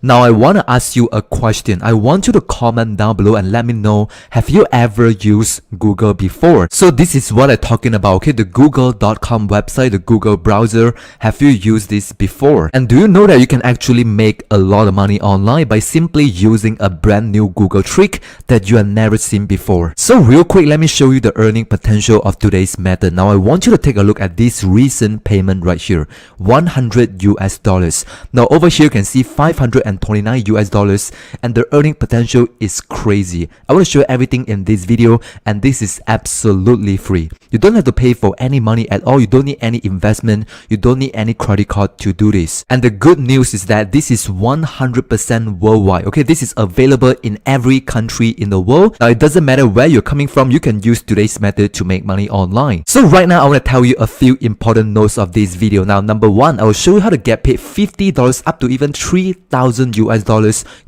Now I want to ask you a question. I want you to comment down below and let me know, have you ever used Google before? So this is what I'm talking about, okay? The google.com website, the Google browser. Have you used this before? And do you know that you can actually make a lot of money online by simply using a brand new Google trick that you have never seen before? So real quick, let me show you the earning potential of today's method. Now I want you to take a look at this recent payment right here, $100. Now over here you can see $529 and the earning potential is crazy. I want to show you everything in this video, and this is absolutely free. You don't have to pay for any money at all. You don't need any investment. You don't need any credit card to do this. And the good news is that this is 100% worldwide. Okay, this is available in every country in the world. Now it doesn't matter where you're coming from, you can use today's method to make money online. So right now I want to tell you a few important notes of this video. Now number one, I will show you how to get paid $50 up to even $3,000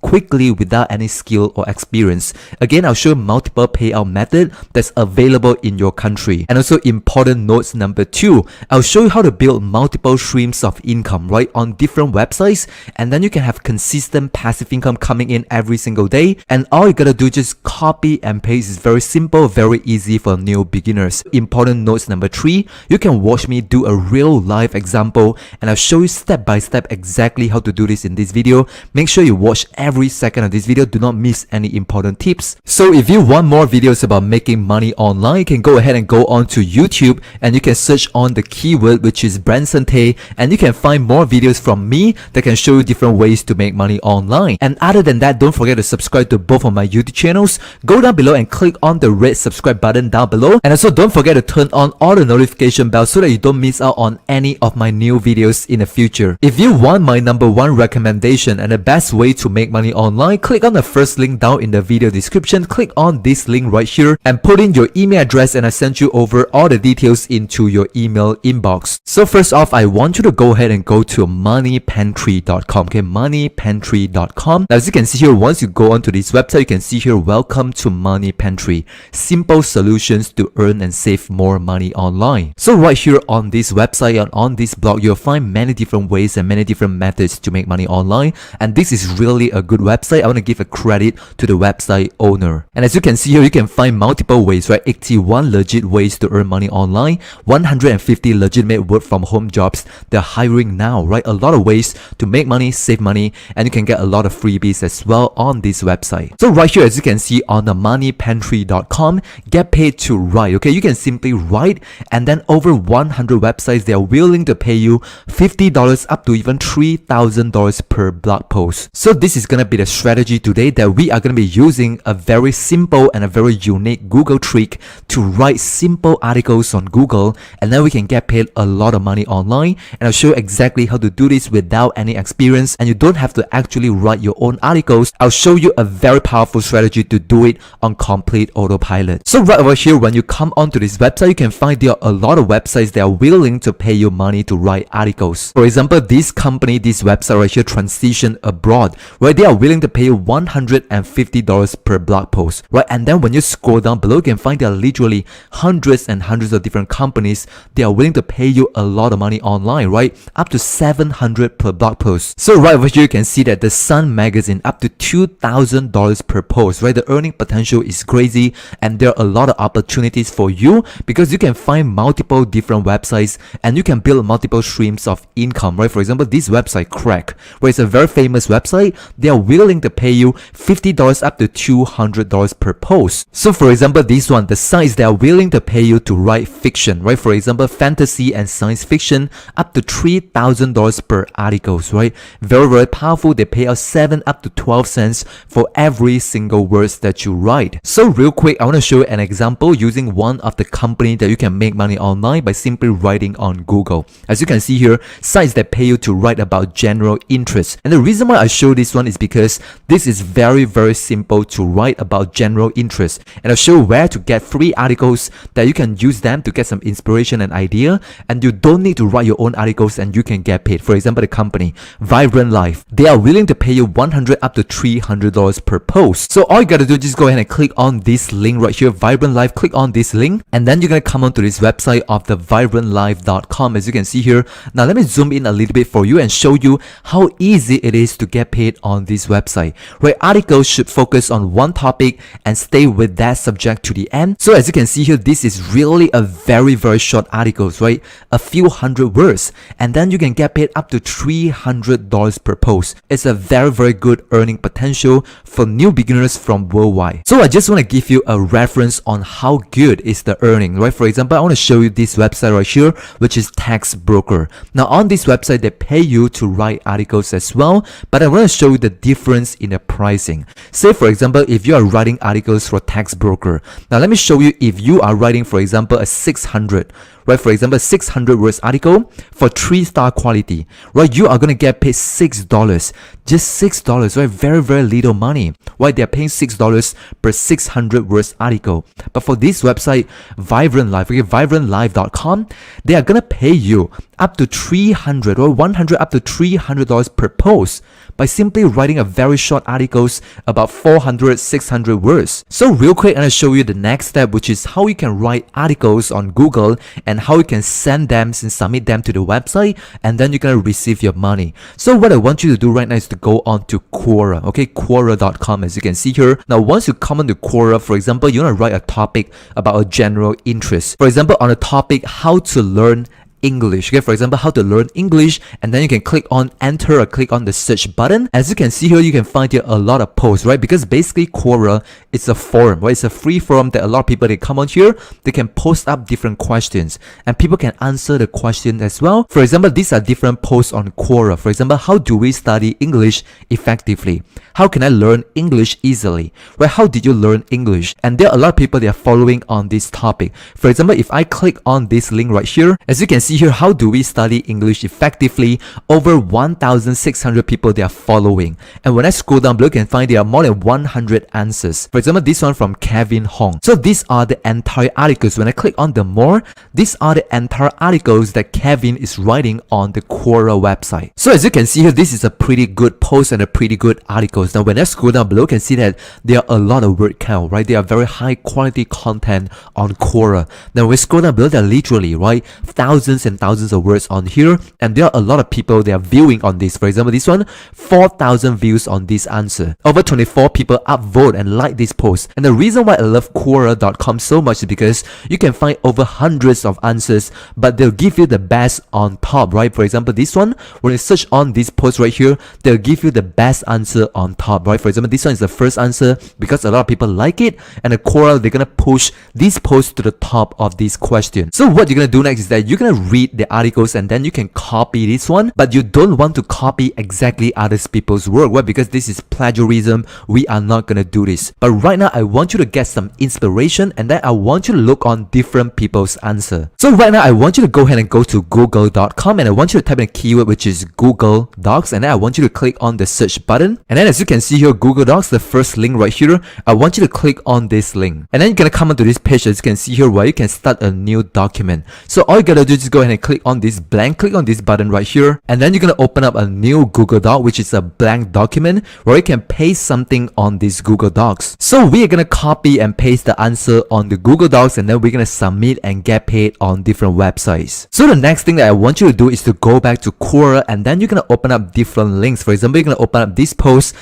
quickly without any skill or experience. Again, I'll show you multiple payout method that's available in your country. And also important notes number two, I'll show you how to build multiple streams of income, right, on different websites, and then you can have consistent passive income coming in every single day. And all you gotta do is just copy and paste. It's very simple, very easy for new beginners. Important notes number three, you can watch me do a real life example, and I'll show you step by step exactly how to do this in this video. Make sure you watch every second of this video. Do not miss any important tips. So if you want more videos about making money online, you can go ahead and go on to YouTube and you can search on the keyword which is Branson Tay, and you can find more videos from me that can show you different ways to make money online. And other than that, don't forget to subscribe to both of my YouTube channels. Go down below and click on the red subscribe button down below, and also don't forget to turn on all the notification bells so that you don't miss out on any of my new videos in the future. If you want my number one recommendation and the best way to make money online, click on the first link down in the video description. Click on this link right here and put in your email address, and I send you over all the details into your email inbox. So first off, I want you to go ahead and go to moneypantry.com. okay, moneypantry.com. Now as you can see here, once you go onto this website, you can see here, welcome to Money Pantry, simple solutions to earn and save more money online. So right here on this website and on this blog, you'll find many different ways and many different methods to make money online, and this is really a good website. I want to give a credit to the website owner. And as you can see here, you can find multiple ways, right? 81 legit ways to earn money online, 150 legitimate work from home jobs they're hiring now, right? A lot of ways to make money, save money, and you can get a lot of freebies as well on this website. So right here, as you can see on the moneypantry.com, get paid to write. Okay, you can simply write, and then over 100 websites, they are willing to pay you $50 up to even $3,000 per blog post. So this is gonna be the strategy today, that we are gonna be using a very simple and a very unique Google trick to write simple articles on Google, and then we can get paid a lot of money online. And I'll show you exactly how to do this without any experience, and you don't have to actually write your own articles. I'll show you a very powerful strategy to do it on complete autopilot. So right over here, when you come onto this website, you can find there are a lot of websites that are willing to pay you money to write articles. For example, this company, this website right here, Transition Abroad, right, they are willing to pay you $150 per blog post, right? And then when you scroll down below, you can find there are literally hundreds and hundreds of different companies. They are willing to pay you a lot of money online, right? Up to $700 per blog post. So right over here, you can see that the Sun Magazine, up to $2,000 per post, right? The earning potential is crazy, and there are a lot of opportunities for you because you can find multiple different websites and you can build multiple streams of income, right? For example, this website Crack, where it's a very famous website, they are willing to pay you $50 up to $200 per post. So for example, this one, the sites that are willing to pay you to write fiction, right? For example, fantasy and science fiction, up to $3,000 per articles, right? Very, very powerful. They pay out 7 up to 12 cents for every single words that you write. So real quick, I want to show you an example using one of the company that you can make money online by simply writing on Google. As you can see here, sites that pay you to write about general interest. And the reason why I show this one is because this is very, very simple to write about general interest. And I'll show you where to get free articles that you can use them to get some inspiration and idea, and you don't need to write your own articles and you can get paid. For example, the company Vibrant Life, they are willing to pay you $100 up to $300 per post. So all you gotta do is just go ahead and click on this link right here, Vibrant Life. Click on this link, and then you're gonna come onto this website of the vibrantlife.com, as you can see here. Now let me zoom in a little bit for you and show you how easy it is to get paid on this website, right? Articles should focus on one topic and stay with that subject to the end. So as you can see here, this is really a very short articles, right? A few hundred words, and then you can get paid up to $300 per post. It's a very good earning potential for new beginners from worldwide. So I just want to give you a reference on how good is the earning, right? For example, I want to show you this website right here, which is Textbroker. Now on this website, they pay you to write articles as well, but I want to show you the difference in the pricing. Say for example, if you are writing articles for Textbroker, now let me show you if you are writing, for example, a 600, right? For example, 600 words article for 3-star quality, right? You are going to get paid $6, just $6, right? Very little money. Why? They're paying $6 per 600 words article. But for this website, Vibrant Life, okay, vibrantlife.com, they are going to pay you up to $300 or $100 up to $300 per post by simply writing a very short articles about 400-600 words. So real quick, I'm going to show you the next step, which is how you can write articles on Google and how you can send them and submit them to the website, and then you're going to receive your money. So what I want you to do right now is to go on to Quora, okay, Quora.com, as you can see here. Now once you come on to Quora, for example, you want to write a topic about a general interest. For example, on a topic, how to learn English, okay, for example, how to learn English, and then you can click on enter or click on the search button. As you can see here, you can find here a lot of posts, right? Because basically Quora, it's a forum, right? It's a free forum that a lot of people, they come on here, they can post up different questions and people can answer the question as well. For example, these are different posts on Quora. For example, how do we study English effectively? How can I learn English easily? Right? How did you learn English? And there are a lot of people they are following on this topic. For example, if I click on this link right here, as you can see here, how do we study English effectively? Over 1,600 people they are following. And when I scroll down below, you can find there are more than 100 answers. For example, this one from Kevin Hong. So these are the entire articles. When I click on the more, these are the entire articles that Kevin is writing on the Quora website. So as you can see here, this is a pretty good post and a pretty good articles. Now when I scroll down below, you can see that there are a lot of word count, right? There are very high quality content on Quora. Now when we scroll down below, there are literally, right, thousands and thousands of words on here, and there are a lot of people they are viewing on this. For example, this one, 4,000 views on this answer. Over 24 people upvote and like this post. And the reason why I love Quora.com so much is because you can find over hundreds of answers, but they'll give you the best on top, right? For example, this one, when you search on this post right here, they'll give you the best answer on top, right? For example, this one is the first answer because a lot of people like it, and the Quora, they're gonna push this post to the top of this question. So what you're gonna do next is that you're gonna read the articles and then you can copy this one, but you don't want to copy exactly other people's work. Why? Because this is plagiarism. We are not gonna do this. But right now, I want you to get some inspiration, and then I want you to look on different people's answer. So right now, I want you to go ahead and go to google.com, and I want you to type in a keyword which is Google Docs, and then I want you to click on the search button. And then as you can see here, Google Docs, the first link right here, I want you to click on this link. And then you're gonna come onto this page, as you can see here, where you can start a new document. So all you gotta do is just go ahead and click on this blank, click on this button right here, and then you're gonna open up a new Google Doc, which is a blank document where you can paste something on this Google Docs. So we are gonna copy and paste the answer on the Google Docs, and then we're gonna submit and get paid on different websites. So the next thing that I want you to do is to go back to Quora, and then you're gonna open up different links. For example, you're gonna open up this post,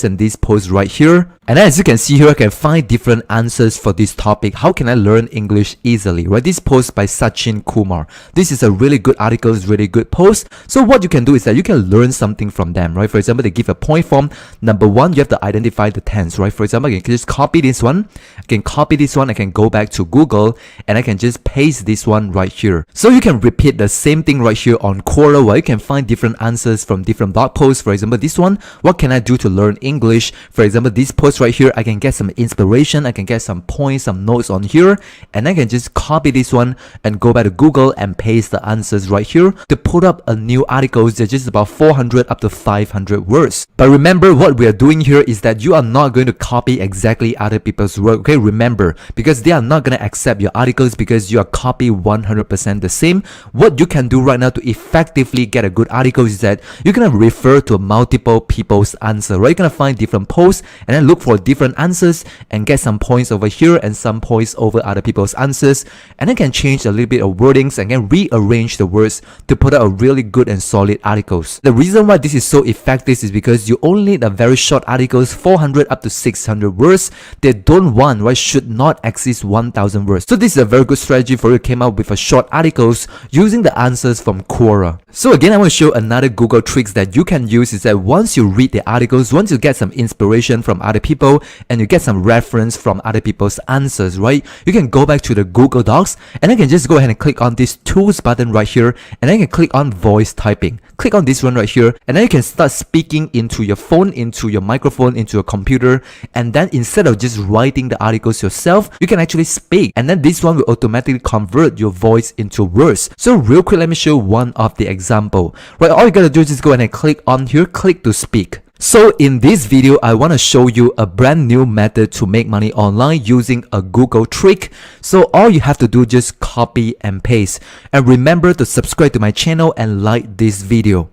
and this post right here. And as you can see here, I can find different answers for this topic. How can I learn English easily? Right? This post by Sachin Kumar. This is a really good article, it's really good post. So what you can do is that you can learn something from them, right? For example, they give a point form. Number one, you have to identify the tense, right? For example, I can just copy this one. I can copy this one. I can go back to Google and I can just paste this one right here. So you can repeat the same thing right here on Quora, where you can find different answers from different blog posts. For example, this one, what can I do to learn English? For example, this post right here, I can get some inspiration, I can get some points, some notes on here, and I can just copy this one and go back to Google and paste the answers right here to put up a new article that's just about 400 up to 500 words. But remember, what we are doing here is that you are not going to copy exactly other people's work, okay? Remember, because they are not going to accept your articles because you are copy 100% the same. What you can do right now to effectively get a good article is that you're going to refer to multiple people's answer, right? You're going to find different posts and then look for different answers and get some points over here and some points over other people's answers, and then can change a little bit of wordings and and can rearrange the words to put out a really good and solid articles. The reason why this is so effective is because you only need a very short articles, 400 up to 600 words. They don't want, right, should not exceed 1000 words. So this is a very good strategy for you to come up with a short articles using the answers from Quora. So again, I want to show another Google tricks that you can use is that once you read the articles, once you get some inspiration from other people and you get some reference from other people's answers, right, you can go back to the Google Docs and then you can just go ahead and click on this tools button right here, and then you can click on voice typing. Click on this one right here, and then you can start speaking into your phone, into your microphone, into your computer, and then instead of just writing the articles yourself, you can actually speak, and then this one will automatically convert your voice into words. So real quick, let me show one of the example. Right, all you gotta do is just go ahead and click on here, click to speak. So in this video, I want to show you a brand new method to make money online using a Google trick. So all you have to do, just copy and paste. And remember to subscribe to my channel and like this video.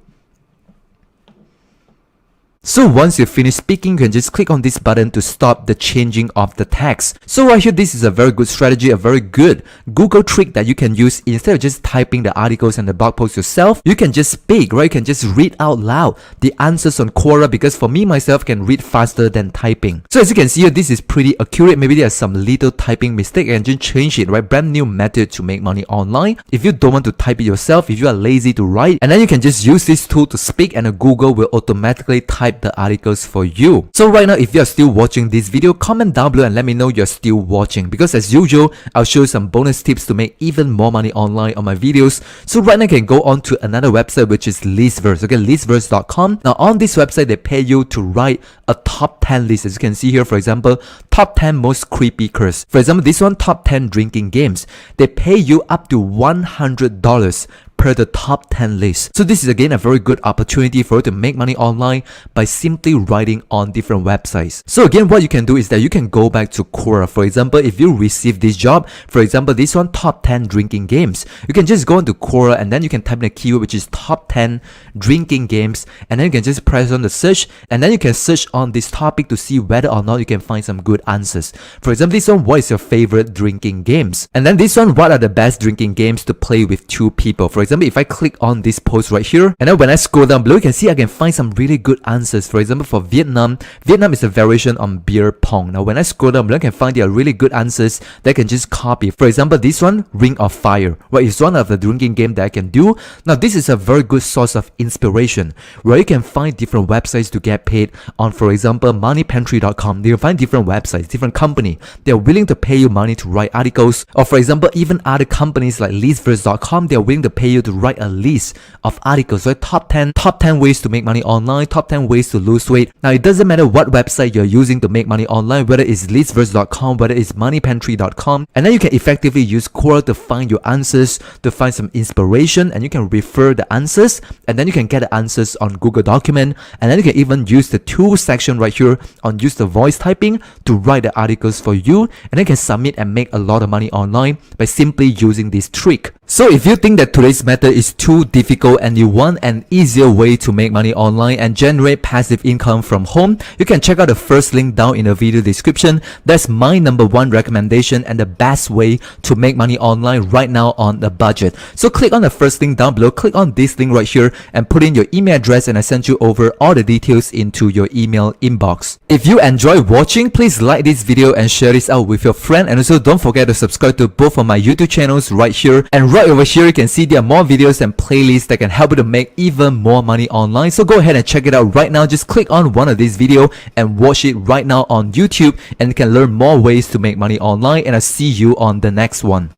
So once you finish speaking, you can just click on this button to stop the changing of the text. So right here, this is a very good strategy, a very good Google trick that you can use. Instead of just typing the articles and the blog posts yourself, you can just speak, right? You can just read out loud the answers on Quora, because for me, myself, can read faster than typing. So as you can see here, this is pretty accurate. Maybe there's some little typing mistake and just change it, right? Brand new method to make money online. If you don't want to type it yourself, if you are lazy to write, and then you can just use this tool to speak, and Google will automatically type the articles for you. So right now, if you are still watching this video, comment down below and let me know you're still watching, because as usual, I'll show you some bonus tips to make even more money online on my videos. So right now, you can go on to another website, which is Listverse. Okay, listverse.com. Now on this website, they pay you to write a top 10 list. As you can see here, for example, top 10 most creepy curse. For example, this one, top 10 drinking games. They pay you up to $100 per the top 10 list. So this is again a very good opportunity for you to make money online by simply writing on different websites. So again, what you can do is that you can go back to Quora. For example, if you receive this job, for example, this one, top 10 drinking games, you can just go into Quora and then you can type in a keyword which is top 10 drinking games, and then you can just press on the search, and then you can search on this topic to see whether or not you can find some good answers. For example, this one, what is your favorite drinking games? And then this one, what are the best drinking games to play with two people? For example, if I click on this post right here, and then when I scroll down below, you can see I can find some really good answers. For example, for Vietnam is a variation on beer pong. Now when I scroll down below, I can find there are really good answers that I can just copy. For example, this one, Ring of Fire, right, is one of the drinking game that I can do. Now this is a very good source of inspiration where you can find different websites to get paid on. For example, moneypantry.com, you can find different websites, different company, they're willing to pay you money to write articles. Or for example, even other companies like listverse.com, they're willing to pay you to write a list of articles, right? Top 10 ways to make money online, top 10 ways to lose weight. Now it doesn't matter what website you're using to make money online, whether it's listverse.com, whether it's moneypantry.com, and then you can effectively use Quora to find your answers, to find some inspiration, and you can refer the answers, and then you can get the answers on Google Document, and then you can even use the tools section right here on use the voice typing to write the articles for you, and then you can submit and make a lot of money online by simply using this trick. So if you think that today's method is too difficult and you want an easier way to make money online and generate passive income from home, you can check out the first link down in the video description. That's my #1 recommendation and the best way to make money online right now on a budget. So click on the first link down below, click on this link right here and put in your email address, and I send you over all the details into your email inbox. If you enjoy watching, please like this video and share this out with your friend, and also don't forget to subscribe to both of my YouTube channels right here. And right over here, you can see there are more videos and playlists that can help you to make even more money online. So go ahead and check it out right now. Just click on one of these videos and watch it right now on YouTube, and you can learn more ways to make money online. And I'll see you on the next one.